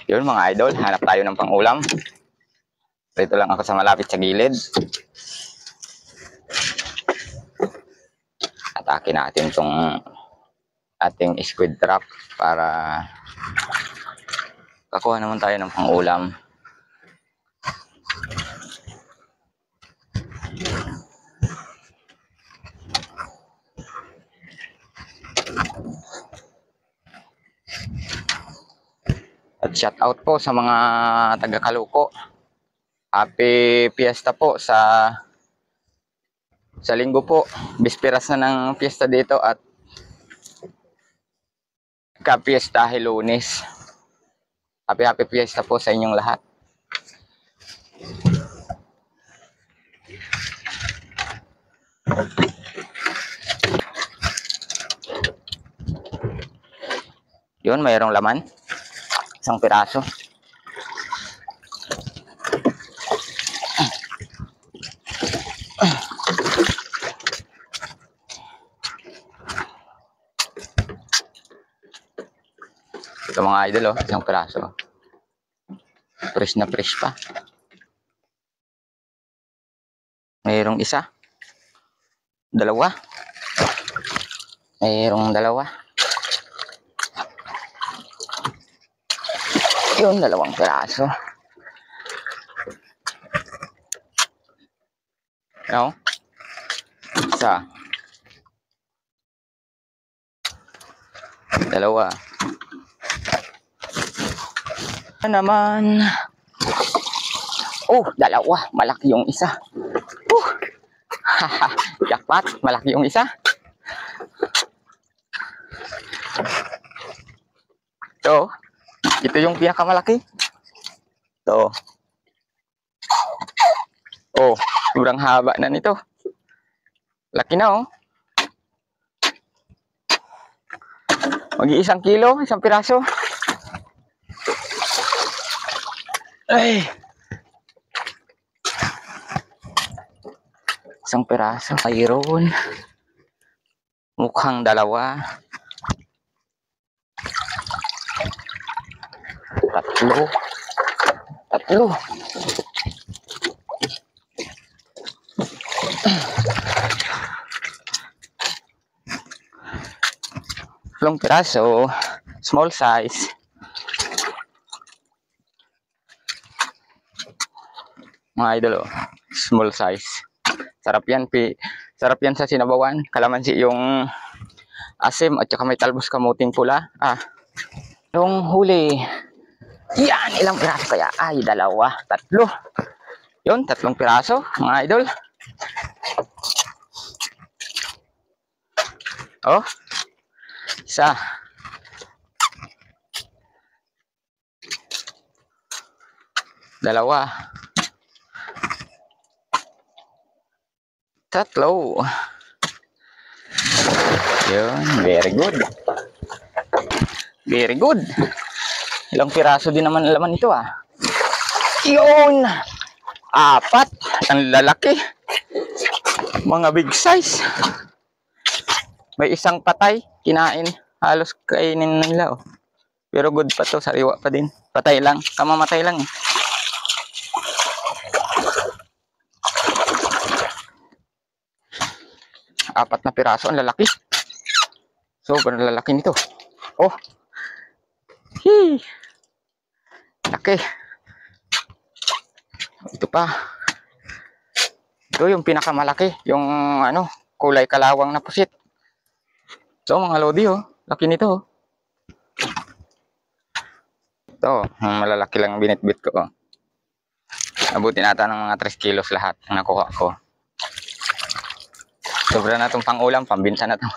Yun mga idol, hanap tayo ng pang-ulam. Dito lang ako sa malapit sa gilid. Atake natin itong ating squid trap para kakuha naman tayo ng pang-ulam. At shout out po sa mga taga Calooco. Happy Fiesta po sa linggo po. Bisperas na ng fiesta dito at ka-fiestahe Lunes. Happy Fiesta po sa inyong lahat. Yun, mayroong laman. Isang piraso. Ito mga idol, isang piraso. Fresh na fresh pa. Mayroong isa. Dalawa. Mayroong dalawa. Yun, dalawang piraso. No? Isa. Dalawa. Naman. Oh, dalawa. Malaki yung isa. Jackpot. Malaki yung isa. Ito yung pinakamalaki. Ito. Oh, sobrang haba na nito. Laki na, oh. Mag-iisang kilo, isang piraso. Ay. Isang piraso. Mayroon. Mukhang dalawa. Tatlo. Tatlong piraso. Small size. Mga idol, small size. Sarap yan, sarap yan sa sinabawan. Kalamansi yung asim at saka may talbos kamuting pula. Yung huli. Yan, ilang piraso kaya? Ay, dalawa, tatlo. Yun, tatlong piraso, mga idol. Oh, isa. Dalawa. Tatlo. Yun, very good. Very good. Ilang piraso din naman laman ito, Yun. 4. Ang lalaki. Mga big size. May isang patay. Kinain. Halos kainin nila, Pero good pa to. Sariwa pa din. Patay lang. Kamamatay lang, 4 na piraso. Ang lalaki. Sobrang lalaki nito. Oh. Laki. Ito pa. Ito yung pinakamalaki. Yung kulay kalawang na pusit. So mga lodi, laki nito, Ito, malalaki lang binitbit ko, Abutin ata ng mga 3 kilos lahat ang nakuha ko. Sobra na itong pang-ulam, pambinsa na ito.